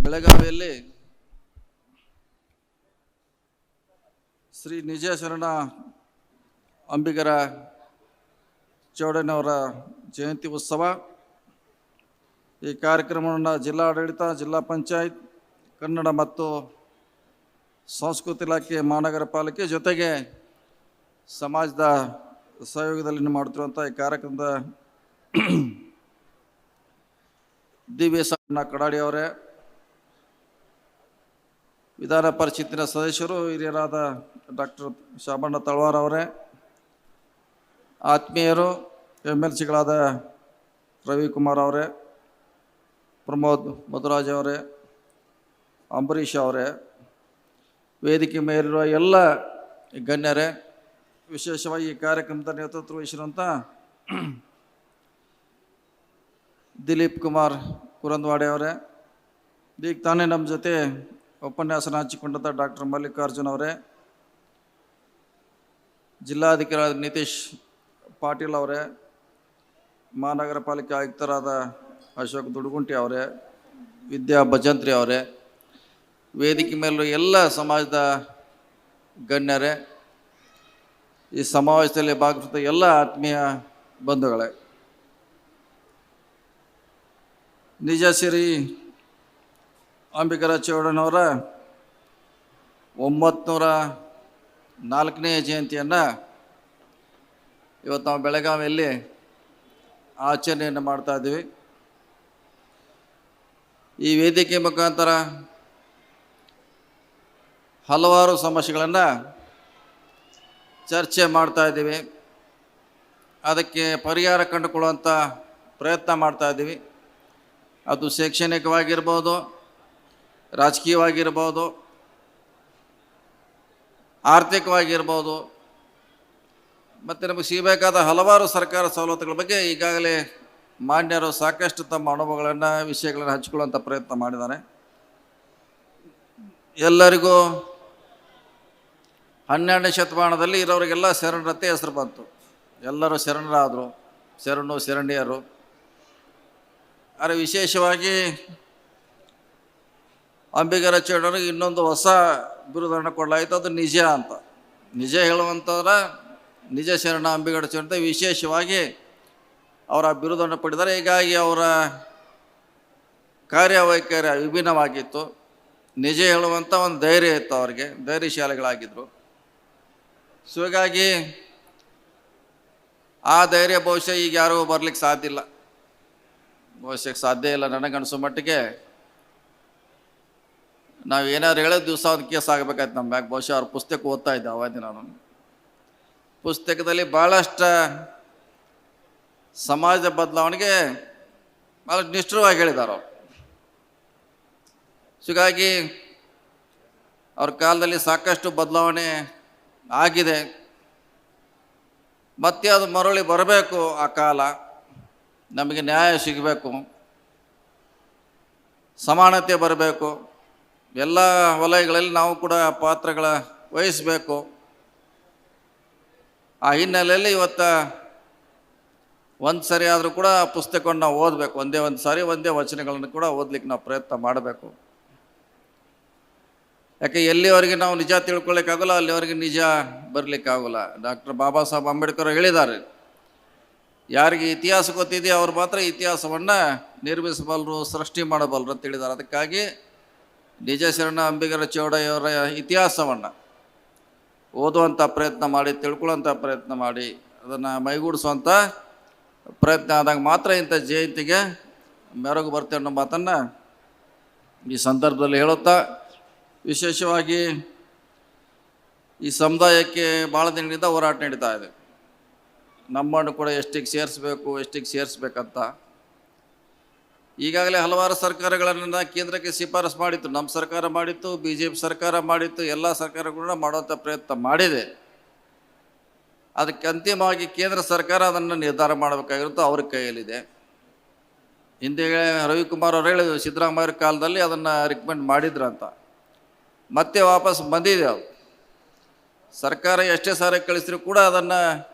ಬೆಳಗಾವಿಯಲ್ಲಿ ಶ್ರೀ ನಿಜ ಶರಣ ಅಂಬಿಗರ ಚೌಡಯ್ಯನವರ ಜಯಂತಿ ಉತ್ಸವ. ಈ ಕಾರ್ಯಕ್ರಮವನ್ನು ಜಿಲ್ಲಾಡಳಿತ, ಜಿಲ್ಲಾ ಪಂಚಾಯತ್, ಕನ್ನಡ ಮತ್ತು ಸಂಸ್ಕೃತಿ ಇಲಾಖೆ, ಮಹಾನಗರ ಪಾಲಿಕೆ ಜೊತೆಗೆ ಸಮಾಜದ ಸಹಯೋಗದಲ್ಲಿ ಮಾಡುತ್ತಿರುವಂಥ ಈ ಕಾರ್ಯಕ್ರಮದ ದಿವ್ಯ ಸಾಧನ ಕಡಾಡಿ ಅವರೇ, ವಿಧಾನ ಪರಿಷತ್ತಿನ ಸದಸ್ಯರು, ಹಿರಿಯರಾದ ಡಾಕ್ಟರ್ ಶಾಬಣ್ಣ ತಳವಾರ್ ಅವರೇ, ಆತ್ಮೀಯರು MLCಗಳಾದ ರವಿಕುಮಾರ್ ಅವರೇ, ಪ್ರಮೋದ್ ಮಧುರಾಜ್ ಅವರೇ, ಅಂಬರೀಷ್ ಅವರೇ, ವೇದಿಕೆ ಮೇಲಿರುವ ಎಲ್ಲ ಗಣ್ಯರೇ, ವಿಶೇಷವಾಗಿ ಈ ಕಾರ್ಯಕ್ರಮದ ನೇತೃತ್ವ ವಹಿಸಿರುವಂಥ ದಿಲೀಪ್ ಕುಮಾರ್ ಕುರಂದ್ವಾಡೆ ಅವರೇ, ಈಗ ತಾನೇ ನಮ್ಮ ಜೊತೆ ಉಪನ್ಯಾಸನ ಹಂಚಿಕೊಂಡಂಥ ಡಾಕ್ಟರ್ ಮಲ್ಲಿಕಾರ್ಜುನ್ ಅವರೇ, ಜಿಲ್ಲಾಧಿಕಾರಿ ನಿತೀಶ್ ಪಾಟೀಲ್ ಅವರೇ, ಮಹಾನಗರ ಪಾಲಿಕೆ ಆಯುಕ್ತರಾದ ಅಶೋಕ್ ದುಡುಗುಂಟಿ ಅವರೇ, ವಿದ್ಯಾ ಭಜಂತ್ರಿ ಅವರೇ, ವೇದಿಕೆ ಮೇಲೂ ಎಲ್ಲ ಸಮಾಜದ ಗಣ್ಯರೇ, ಈ ಸಮಾವೇಶದಲ್ಲಿ ಭಾಗವಹಿಸಿದ ಎಲ್ಲ ಆತ್ಮೀಯ ಬಂಧುಗಳೇ, ನಿಜ ಶ್ರೀ ಅಂಬಿಗರ ಚೌಡಯ್ಯನವರ 904ನೇ ಜಯಂತಿಯನ್ನು ಇವತ್ತು ನಾವು ಬೆಳಗಾವಿಯಲ್ಲಿ ಆಚರಣೆಯನ್ನು ಮಾಡ್ತಾ ಇದ್ದೀವಿ. ಈ ವೇದಿಕೆ ಮುಖಾಂತರ ಹಲವಾರು ಸಮಸ್ಯೆಗಳನ್ನು ಚರ್ಚೆ ಮಾಡ್ತಾ ಇದ್ದೀವಿ, ಅದಕ್ಕೆ ಪರಿಹಾರ ಕಂಡುಕೊಳ್ಳುವಂಥ ಪ್ರಯತ್ನ ಮಾಡ್ತಾ ಇದ್ದೀವಿ. ಅದು ಶೈಕ್ಷಣಿಕವಾಗಿರ್ಬೋದು, ರಾಜಕೀಯವಾಗಿರ್ಬೋದು, ಆರ್ಥಿಕವಾಗಿರ್ಬೋದು, ಮತ್ತು ನಮಗೆ ಸಿಗಬೇಕಾದ ಹಲವಾರು ಸರ್ಕಾರ ಸವಲತ್ತುಗಳ ಬಗ್ಗೆ ಈಗಾಗಲೇ ಮಾನ್ಯರು ಸಾಕಷ್ಟು ತಮ್ಮ ಅನುಭವಗಳನ್ನು, ವಿಷಯಗಳನ್ನು ಹಂಚಿಕೊಳ್ಳುವಂಥ ಪ್ರಯತ್ನ ಮಾಡಿದ್ದಾರೆ. ಎಲ್ಲರಿಗೂ 12ನೇ ಶತಮಾನದಲ್ಲಿ ಇರೋರಿಗೆಲ್ಲ ಶರಣರತೆ ಹೆಸರು ಬಂತು. ಎಲ್ಲರೂ ಶರಣರಾದರು, ಶರಣು ಶರಣಿಯರು. ಆದರೆ ವಿಶೇಷವಾಗಿ ಅಂಬಿಗರ ಚೌಡಯ್ಯನಿಗೆ ಇನ್ನೊಂದು ಹೊಸ ಬಿರುದನ್ನು ಕೊಡಲಾಯಿತು, ಅದು ನಿಜ ಅಂತ. ನಿಜ ಹೇಳುವಂಥವ್ರ ನಿಜ ಶರಣ ಅಂಬಿಗರ ಚೌಡಯ್ಯ ವಿಶೇಷವಾಗಿ ಅವರ ಬಿರುದನ್ನು ಪಡೆದರೆ. ಹೀಗಾಗಿ ಅವರ ಕಾರ್ಯವೈಖರಿ ವಿಭಿನ್ನವಾಗಿತ್ತು. ನಿಜ ಹೇಳುವಂಥ ಒಂದು ಧೈರ್ಯ ಇತ್ತು, ಅವರಿಗೆ ಧೈರ್ಯಶಾಲಿಗಳಾಗಿದ್ದರು. ಸೊ ಹೀಗಾಗಿ ಆ ಧೈರ್ಯ ಬಹುಶಃ ಈಗ ಯಾರೂ ಬರಲಿಕ್ಕೆ ಸಾಧ್ಯ ಇಲ್ಲ, ಬಹುಶಃ ಸಾಧ್ಯ ಇಲ್ಲ. ನನಗನ್ಸೋ ಮಟ್ಟಿಗೆ ನಾವು ಏನಾದ್ರು ಹೇಳೋದು ದಿವಸ ಒಂದು ಕೇಸ್ ಆಗಬೇಕಾಯ್ತು ನಮ್ಮ ಮ್ಯಾಗ. ಬಹುಶಃ ಅವ್ರ ಪುಸ್ತಕ ಓದ್ತಾ ಇದ್ದೆ ಅವಧಿ. ನಾನು ಪುಸ್ತಕದಲ್ಲಿ ಭಾಳಷ್ಟು ಸಮಾಜದ ಬದಲಾವಣೆಗೆ ಭಾಳ ನಿಷ್ಠುರವಾಗಿ ಹೇಳಿದ್ದಾರೆ ಅವರು. ಹೀಗಾಗಿ ಅವ್ರ ಕಾಲದಲ್ಲಿ ಸಾಕಷ್ಟು ಬದಲಾವಣೆ ಆಗಿದೆ, ಮತ್ತೆ ಅದು ಮರಳಿ ಬರಬೇಕು. ಆ ಕಾಲ ನಮಗೆ ನ್ಯಾಯ ಸಿಗಬೇಕು, ಸಮಾನತೆ ಬರಬೇಕು, ಎಲ್ಲ ವಲಯಗಳಲ್ಲಿ ನಾವು ಕೂಡ ಪಾತ್ರಗಳ ವಹಿಸಬೇಕು. ಆ ಹಿನ್ನೆಲೆಯಲ್ಲಿ ಇವತ್ತು ಒಂದು ಸರಿ ಆದರೂ ಕೂಡ ಆ ಪುಸ್ತಕವನ್ನು ನಾವು ಓದಬೇಕು. ಒಂದೇ ವಚನಗಳನ್ನು ಕೂಡ ಓದಲಿಕ್ಕೆ ನಾವು ಪ್ರಯತ್ನ ಮಾಡಬೇಕು. ಯಾಕೆ ಎಲ್ಲಿವರೆಗೆ ನಾವು ನಿಜ ತಿಳ್ಕೊಳ್ಳಿಕ್ಕಾಗಲ್ಲ, ಅಲ್ಲಿವರೆಗೆ ನಿಜ ಬರಲಿಕ್ಕಾಗಲ್ಲ. ಡಾಕ್ಟರ್ ಬಾಬಾ ಸಾಹೇಬ್ ಅಂಬೇಡ್ಕರ್ ಹೇಳಿದ್ದಾರೆ, ಯಾರಿಗೆ ಇತಿಹಾಸ ಗೊತ್ತಿದೆಯೋ ಅವ್ರು ಮಾತ್ರ ಇತಿಹಾಸವನ್ನು ನಿರ್ಮಿಸಬಲ್ಲರು, ಸೃಷ್ಟಿ ಮಾಡಬಲ್ಲರು ಅಂತ ಹೇಳಿದ್ದಾರೆ. ಅದಕ್ಕಾಗಿ ನಿಜ ಶರಣ ಅಂಬಿಗರ ಚೌಡಯ್ಯವರ ಇತಿಹಾಸವನ್ನು ಓದುವಂಥ ಪ್ರಯತ್ನ ಮಾಡಿ, ತಿಳ್ಕೊಳ್ಳೋಂಥ ಪ್ರಯತ್ನ ಮಾಡಿ, ಅದನ್ನು ಮೈಗೂಡಿಸುವಂಥ ಪ್ರಯತ್ನ ಆದಾಗ ಮಾತ್ರ ಇಂಥ ಜಯಂತಿಗೆ ಮೆರುಗು ಬರ್ತೇವೆ ಅನ್ನೋ ಮಾತನ್ನು ಈ ಸಂದರ್ಭದಲ್ಲಿ ಹೇಳುತ್ತಾ, ವಿಶೇಷವಾಗಿ ಈ ಸಮುದಾಯಕ್ಕೆ ಭಾಳ ದಿನದಿಂದ ಹೋರಾಟ ನಡೀತಾ ಇದೆ. ನಮ್ಮನ್ನು ಕೂಡ ಎಷ್ಟಿಗೆ ಸೇರಿಸ್ಬೇಕಂತ ಈಗಾಗಲೇ ಹಲವಾರು ಸರ್ಕಾರಗಳನ್ನು ಕೇಂದ್ರಕ್ಕೆ ಶಿಫಾರಸು ಮಾಡಿತ್ತು. ನಮ್ಮ ಸರ್ಕಾರ ಮಾಡಿತ್ತು, BJP ಸರ್ಕಾರ ಮಾಡಿತ್ತು, ಎಲ್ಲ ಸರ್ಕಾರಗಳನ್ನ ಮಾಡುವಂಥ ಪ್ರಯತ್ನ ಮಾಡಿದೆ. ಅದಕ್ಕೆ ಅಂತಿಮವಾಗಿ ಕೇಂದ್ರ ಸರ್ಕಾರ ಅದನ್ನು ನಿರ್ಧಾರ ಮಾಡಬೇಕಾಗಿರುತ್ತೋ ಅವ್ರ ಕೈಯಲ್ಲಿದೆ. ಹಿಂದೆ ರವಿಕುಮಾರ್ ಅವರು ಹೇಳಿದ್ರು, ಸಿದ್ದರಾಮಯ್ಯ ಕಾಲದಲ್ಲಿ ಅದನ್ನು ರಿಕಮೆಂಡ್ ಮಾಡಿದ್ರಂತ, ಮತ್ತೆ ವಾಪಸ್ ಬಂದಿದೆ. ಅದು ಸರ್ಕಾರ ಎಷ್ಟೇ ಸಾರಿ ಕಳಿಸಿದ್ರು ಕೂಡ ಅದನ್ನು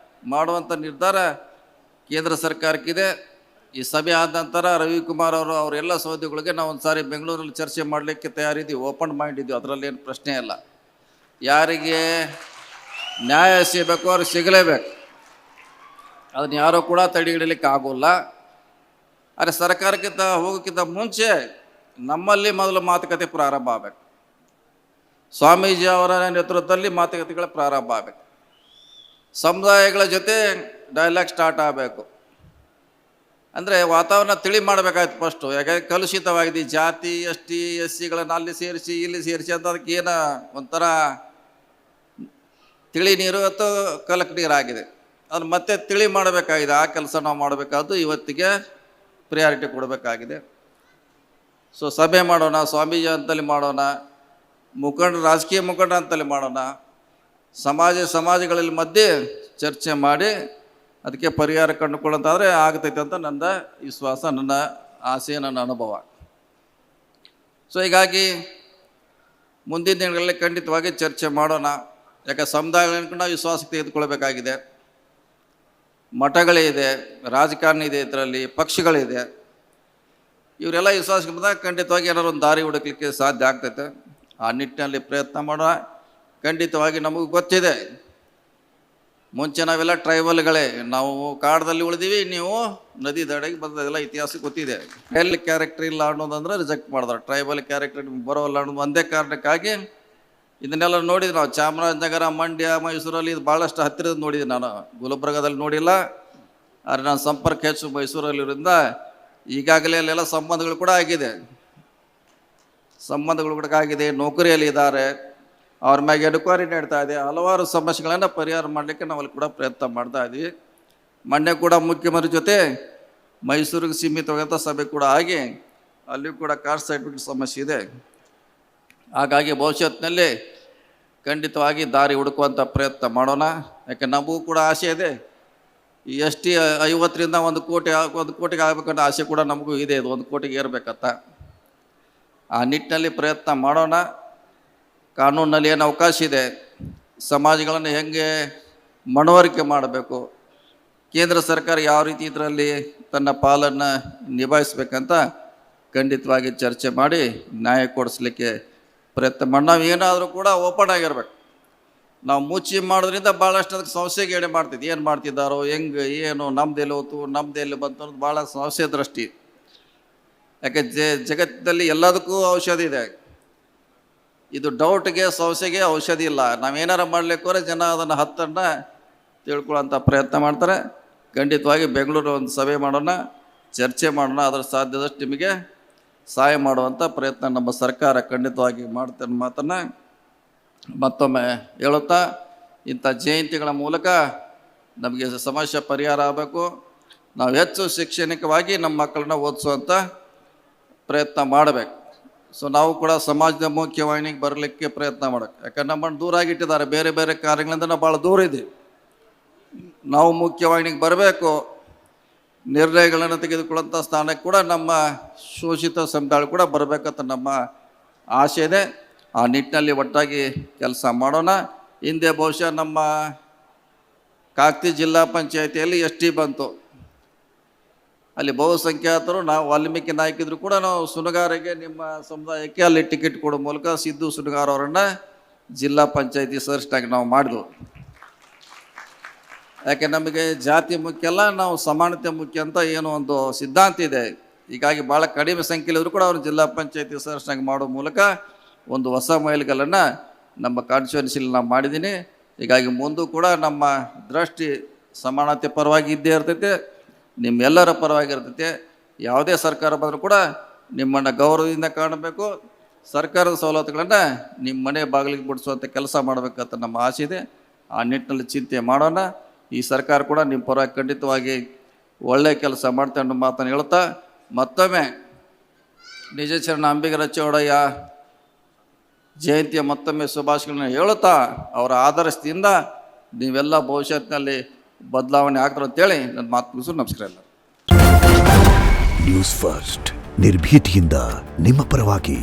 ಮಾಡುವಂಥ ನಿರ್ಧಾರ ಕೇಂದ್ರ ಸರ್ಕಾರಕ್ಕಿದೆ. ಈ ಸಭೆ ಆದ ನಂತರ ರವಿಕುಮಾರ್ ಅವರೆಲ್ಲ ಸಹೋದ್ಯೋಗಿಗಳಿಗೆ ನಾವು ಒಂದು ಸಾರಿ ಬೆಂಗಳೂರಲ್ಲಿ ಚರ್ಚೆ ಮಾಡಲಿಕ್ಕೆ ತಯಾರಿದ್ದೀವಿ, ಓಪನ್ ಮೈಂಡ್ ಇದ್ದೀವಿ, ಅದರಲ್ಲೇನು ಪ್ರಶ್ನೆ ಇಲ್ಲ. ಯಾರಿಗೆ ನ್ಯಾಯ ಸಿಗಬೇಕು ಅವ್ರಿಗೆ ಸಿಗಲೇಬೇಕು, ಅದನ್ನ ಯಾರೂ ಕೂಡ ತಡೆ ಹಿಡಲಿಕ್ಕೆ ಆಗೋಲ್ಲ. ಆದರೆ ಸರ್ಕಾರಕ್ಕಿಂತ ಹೋಗೋಕ್ಕಿಂತ ಮುಂಚೆ ನಮ್ಮಲ್ಲಿ ಮೊದಲು ಮಾತುಕತೆ ಪ್ರಾರಂಭ ಆಗಬೇಕು. ಸ್ವಾಮೀಜಿ ಅವರ ನೇತೃತ್ವದಲ್ಲಿ ಮಾತುಕತೆಗಳ ಪ್ರಾರಂಭ ಆಗಬೇಕು. ಸಮುದಾಯಗಳ ಜೊತೆ ಡೈಲಾಗ್ ಸ್ಟಾರ್ಟ್ ಆಗಬೇಕು. ಅಂದರೆ ವಾತಾವರಣ ತಿಳಿ ಮಾಡಬೇಕಾಯ್ತು ಫಸ್ಟು. ಯಾಕಂದರೆ ಕಲುಷಿತವಾಗಿದೆ. ಜಾತಿ ST SCಗಳನ್ನು ಅಲ್ಲಿ ಸೇರಿಸಿ ಇಲ್ಲಿ ಸೇರಿಸಿ ಅಂತ ಅದಕ್ಕೆ ಏನೋ ಒಂಥರ ತಿಳಿ ನೀರು ಅಥವಾ ಕಲಕ್ ನೀರಾಗಿದೆ. ಅದು ಮತ್ತೆ ತಿಳಿ ಮಾಡಬೇಕಾಗಿದೆ. ಆ ಕೆಲಸ ನಾವು ಮಾಡಬೇಕಾದ್ದು ಇವತ್ತಿಗೆ ಪ್ರಿಯಾರಿಟಿ ಕೊಡಬೇಕಾಗಿದೆ. ಸೊ ಸಭೆ ಮಾಡೋಣ, ಸ್ವಾಮೀಜಿ ಅಂತಲ್ಲಿ ಮಾಡೋಣ, ರಾಜಕೀಯ ಮುಖಂಡ ಅಂತಲ್ಲಿ ಮಾಡೋಣ, ಸಮಾಜಗಳಲ್ಲಿ ಮಧ್ಯೆ ಚರ್ಚೆ ಮಾಡಿ ಅದಕ್ಕೆ ಪರಿಹಾರ ಕಂಡುಕೊಳ್ಳೋಂತಾದರೆ ಆಗ್ತೈತೆ ಅಂತ ನನ್ನ ವಿಶ್ವಾಸ, ನನ್ನ ಆಸೆ, ನನ್ನ ಅನುಭವ. ಸೊ ಹೀಗಾಗಿ ಮುಂದಿನ ದಿನಗಳಲ್ಲಿ ಖಂಡಿತವಾಗಿ ಚರ್ಚೆ ಮಾಡೋಣ. ಯಾಕೆ ಸಮುದಾಯಗಳನ್ನು ನಾವು ವಿಶ್ವಾಸಕ್ಕೆ ತೆಗೆದುಕೊಳ್ಬೇಕಾಗಿದೆ. ಮಠಗಳೇ ಇದೆ, ರಾಜಕಾರಣ ಇದೆ, ಇದರಲ್ಲಿ ಪಕ್ಷಗಳಿದೆ. ಇವರೆಲ್ಲ ವಿಶ್ವಾಸಕ್ಕೆ ಬಂದಾಗ ಖಂಡಿತವಾಗಿ ಏನಾದ್ರು ಒಂದು ದಾರಿ ಹುಡುಕಲಿಕ್ಕೆ ಸಾಧ್ಯ ಆಗ್ತೈತೆ. ಆ ನಿಟ್ಟಿನಲ್ಲಿ ಪ್ರಯತ್ನ ಮಾಡೋಣ. ಖಂಡಿತವಾಗಿ ನಮಗೂ ಗೊತ್ತಿದೆ, ಮುಂಚೆ ನಾವೆಲ್ಲ ಟ್ರೈಬಲ್ಗಳೇ, ನಾವು ಕಾಡದಲ್ಲಿ ಉಳಿದೀವಿ, ನೀವು ನದಿ ದಡೆಗೆ ಬಂದದೆಲ್ಲ ಇತಿಹಾಸ ಗೊತ್ತಿದೆ. ಟ್ರೈಬಲ್ ಕ್ಯಾರೆಕ್ಟರ್ ಇಲ್ಲ ಅನ್ನೋದಂದ್ರೆ ರಿಜೆಕ್ಟ್ ಮಾಡಿದ್ರು. ಟ್ರೈಬಲ್ ಕ್ಯಾರೆಕ್ಟರ್ ಬರೋಲ್ಲ ಅನ್ನೋದು ಒಂದೇ ಕಾರಣಕ್ಕಾಗಿ ಇದನ್ನೆಲ್ಲ ನೋಡಿದ್ವಿ ನಾವು. ಚಾಮರಾಜನಗರ, ಮಂಡ್ಯ, ಮೈಸೂರಲ್ಲಿ ಇದು ಭಾಳಷ್ಟು ಹತ್ತಿರದ ನೋಡಿದ್ವಿ. ನಾನು ಗುಲ್ಬರ್ಗದಲ್ಲಿ ನೋಡಿಲ್ಲ, ಆದರೆ ನಾನು ಸಂಪರ್ಕ ಹೆಚ್ಚು ಮೈಸೂರಲ್ಲಿರೋದ್ರಿಂದ ಈಗಾಗಲೇ ಅಲ್ಲೆಲ್ಲ ಸಂಬಂಧಗಳು ಕೂಡ ಆಗಿದೆ. ನೌಕರಿಯಲ್ಲಿ ಇದ್ದಾರೆ, ಅವ್ರ ಮ್ಯಾಗೆ ಎನ್ಕ್ವೈರಿ ನಡೀತಾ ಇದೆ. ಹಲವಾರು ಸಮಸ್ಯೆಗಳನ್ನು ಪರಿಹಾರ ಮಾಡಲಿಕ್ಕೆ ನಾವಲ್ಲಿ ಕೂಡ ಪ್ರಯತ್ನ ಮಾಡ್ತಾ ಇದ್ವಿ. ಮೊನ್ನೆ ಕೂಡ ಮುಖ್ಯಮಂತ್ರಿ ಜೊತೆ ಮೈಸೂರಿಗೆ ಸೀಮಿತವಾದಂಥ ಸಭೆ ಕೂಡ ಆಗಿ ಅಲ್ಲಿ ಕೂಡ ಕಾಸ್ಟ್ ಸರ್ಟಿಫಿಕೇಟ್ ಸಮಸ್ಯೆ ಇದೆ. ಹಾಗಾಗಿ ಭವಿಷ್ಯತ್ತಿನಲ್ಲಿ ಖಂಡಿತವಾಗಿ ದಾರಿ ಹುಡುಕುವಂಥ ಪ್ರಯತ್ನ ಮಾಡೋಣ. ಯಾಕೆ ನಮಗೂ ಕೂಡ ಆಸೆ ಇದೆ. ಈ ST 50ರಿಂದ 1 ಕೋಟಿಗೆ ಆಗಬೇಕನ್ನೋ ಆಸೆ ಕೂಡ ನಮಗೂ ಇದೆ. ಇದು 1 ಕೋಟಿಗೆ ಏರ್ಬೇಕಂತ. ಆ ನಿಟ್ಟಿನಲ್ಲಿ ಪ್ರಯತ್ನ ಮಾಡೋಣ. ಕಾನೂನಲ್ಲಿ ಏನು ಅವಕಾಶ ಇದೆ, ಸಮಾಜಗಳನ್ನು ಹೆಂಗೆ ಮನವರಿಕೆ ಮಾಡಬೇಕು, ಕೇಂದ್ರ ಸರ್ಕಾರ ಯಾವ ರೀತಿ ಇದರಲ್ಲಿ ತನ್ನ ಪಾಲನ್ನು ನಿಭಾಯಿಸ್ಬೇಕಂತ ಖಂಡಿತವಾಗಿ ಚರ್ಚೆ ಮಾಡಿ ನ್ಯಾಯ ಕೊಡಿಸ್ಲಿಕ್ಕೆ ಪ್ರಯತ್ನ ಮಾಡಿ. ನಾವು ಏನಾದರೂ ಕೂಡ ಓಪನ್ ಆಗಿರ್ಬೇಕು. ನಾವು ಮುಚ್ಚಿ ಮಾಡೋದ್ರಿಂದ ಭಾಳಷ್ಟು ಅದಕ್ಕೆ ಸಂಶಯಕ್ಕೆ ಎಡೆ ಮಾಡ್ತಿದ್ವಿ. ಏನು ಮಾಡ್ತಿದ್ದಾರೋ, ಹೆಂಗೆ, ಏನು, ನಮ್ಮದೆಲ್ಲಿ ಹೋತು, ನಮ್ಮದೆಲ್ಲಿ ಬಂತು ಅನ್ನೋದು ಭಾಳ ಸಂಶಯ ದೃಷ್ಟಿ. ಯಾಕೆ ಜಗತ್ತಿನಲ್ಲಿ ಎಲ್ಲದಕ್ಕೂ ಔಷಧಿ ಇದೆ. ಇದು ಡೌಟ್ಗೆ, ಸಂಶಯಗೆ ಔಷಧಿ ಇಲ್ಲ. ನಾವೇನಾರ ಮಾಡಲಿಕ್ಕೆ ಜನ ಅದನ್ನು ಹತ್ತನ್ನು ತಿಳ್ಕೊಳ್ಳೋಂಥ ಪ್ರಯತ್ನ ಮಾಡ್ತಾರೆ. ಖಂಡಿತವಾಗಿ ಬೆಂಗಳೂರು ಒಂದು ಸಭೆ ಮಾಡೋಣ, ಚರ್ಚೆ ಮಾಡೋಣ. ಅದರ ಸಾಧ್ಯದಷ್ಟು ನಿಮಗೆ ಸಹಾಯ ಮಾಡುವಂಥ ಪ್ರಯತ್ನ ನಮ್ಮ ಸರ್ಕಾರ ಖಂಡಿತವಾಗಿ ಮಾಡ್ತಾರೆ ಮಾತನ್ನು ಮತ್ತೊಮ್ಮೆ ಹೇಳುತ್ತಾ, ಇಂಥ ಜಯಂತಿಗಳ ಮೂಲಕ ನಮಗೆ ಸಮಸ್ಯೆ ಪರಿಹಾರ ಆಗಬೇಕು. ನಾವು ಹೆಚ್ಚು ಶೈಕ್ಷಣಿಕವಾಗಿ ನಮ್ಮ ಮಕ್ಕಳನ್ನ ಓದಿಸುವಂಥ ಪ್ರಯತ್ನ ಮಾಡಬೇಕು. ಸೊ ನಾವು ಕೂಡ ಸಮಾಜದ ಮುಖ್ಯವಾಹಿನಿಗೆ ಬರಲಿಕ್ಕೆ ಪ್ರಯತ್ನ ಮಾಡಬೇಕು. ಯಾಕಂದ್ರೆ ನಮ್ಮನ್ನು ದೂರ ಆಗಿಟ್ಟಿದ್ದಾರೆ, ಬೇರೆ ಬೇರೆ ಕಾರ್ಯಗಳಿಂದ ನಾವು ಭಾಳ ದೂರ ಇದ್ದೀವಿ. ನಾವು ಮುಖ್ಯವಾಹಿನಿಗೆ ಬರಬೇಕು. ನಿರ್ಣಯಗಳನ್ನು ತೆಗೆದುಕೊಳ್ಳುವಂಥ ಸ್ಥಾನಕ್ಕೆ ಕೂಡ ನಮ್ಮ ಶೋಷಿತ ಸಮುದಾಯ ಕೂಡ ಬರಬೇಕಂತ ನಮ್ಮ ಆಸೆ ಇದೆ. ಆ ನಿಟ್ಟಿನಲ್ಲಿ ಒಟ್ಟಾಗಿ ಕೆಲಸ ಮಾಡೋಣ. ಹಿಂದೆ ಬಹುಶಃ ನಮ್ಮ ಕಾಕತಿ ಜಿಲ್ಲಾ ಪಂಚಾಯಿತಿಯಲ್ಲಿ ST ಬಂತು. ಅಲ್ಲಿ ಬಹುಸಂಖ್ಯಾತರು, ನಾವು ವಾಲ್ಮೀಕಿ ನಾಯಕಿದ್ರು ಕೂಡ ನಾವು ಸುನಗಾರಿಗೆ, ನಿಮ್ಮ ಸಮುದಾಯಕ್ಕೆ ಅಲ್ಲಿ ಟಿಕೆಟ್ ಕೊಡೋ ಮೂಲಕ ಸಿದ್ದು ಸುನಗಾರ್ ಅವರನ್ನು ಜಿಲ್ಲಾ ಪಂಚಾಯಿತಿ ಸದಸ್ಯರಾಗಿ ನಾವು ಮಾಡಿದ್ವು. ಯಾಕೆ ನಮಗೆ ಜಾತಿ ಮುಖ್ಯ ಅಲ್ಲ, ನಾವು ಸಮಾನತೆ ಮುಖ್ಯ ಅಂತ ಏನೋ ಒಂದು ಸಿದ್ಧಾಂತ ಇದೆ. ಹೀಗಾಗಿ ಭಾಳ ಕಡಿಮೆ ಸಂಖ್ಯೆಯಲ್ಲಿದ್ರು ಕೂಡ ಅವ್ರನ್ನ ಜಿಲ್ಲಾ ಪಂಚಾಯಿತಿ ಸದಸ್ಯರಾಗಿ ಮಾಡೋ ಮೂಲಕ ಒಂದು ಹೊಸ ಮೈಲಿಗಲ್ಲನ್ನು ನಮ್ಮ ಕಾನ್ಸ್ಟಿಟ್ಯೂನ್ಸಿಲಿ ನಾವು ಮಾಡಿದ್ದೀನಿ. ಹೀಗಾಗಿ ಮುಂದೂ ಕೂಡ ನಮ್ಮ ದೃಷ್ಟಿ ಸಮಾನತೆ ಪರವಾಗಿ ಇದ್ದೇ ಇರ್ತೈತೆ, ನಿಮ್ಮೆಲ್ಲರ ಪರವಾಗಿರ್ತೈತೆ. ಯಾವುದೇ ಸರ್ಕಾರ ಬಂದರೂ ಕೂಡ ನಿಮ್ಮನ್ನು ಗೌರವದಿಂದ ಕಾಣಬೇಕು. ಸರ್ಕಾರದ ಸವಲತ್ತುಗಳನ್ನು ನಿಮ್ಮ ಮನೆ ಬಾಗಿಲಿಗೆ ಬಿಡಿಸುವಂಥ ಕೆಲಸ ಮಾಡಬೇಕಂತ ನಮ್ಮ ಆಸೆ ಇದೆ. ಆ ನಿಟ್ಟಿನಲ್ಲಿ ಚಿಂತೆ ಮಾಡೋಣ. ಈ ಸರ್ಕಾರ ಕೂಡ ನಿಮ್ಮ ಪರವಾಗಿ ಖಂಡಿತವಾಗಿ ಒಳ್ಳೆಯ ಕೆಲಸ ಮಾಡ್ತಾ ಅನ್ನೋ ಮಾತನ್ನು ಹೇಳ್ತಾ, ಮತ್ತೊಮ್ಮೆ ನಿಜಚರಣ ಅಂಬಿಗರ ಚೌಡಯ್ಯ ಜಯಂತಿಯ ಮತ್ತೊಮ್ಮೆ ಶುಭಾಶಯಗಳನ್ನು ಹೇಳುತ್ತಾ, ಅವರ ಆದರ್ಶದಿಂದ ನೀವೆಲ್ಲ ಭವಿಷ್ಯತ್ತಿನಲ್ಲಿ ಬದಲಾವಣೆ ಆಗ್ತಾರೆ ಅಂತೇಳಿ ನನ್ನ ಮಾತು ಮುಗಿಸು. ನಮಸ್ಕಾರ ಎಲ್ಲ. ನ್ಯೂಸ್ ಫಸ್ಟ್ ನಿರ್ಭೀತಿಯಿಂದ ನಿಮ್ಮ ಪರವಾಗಿ.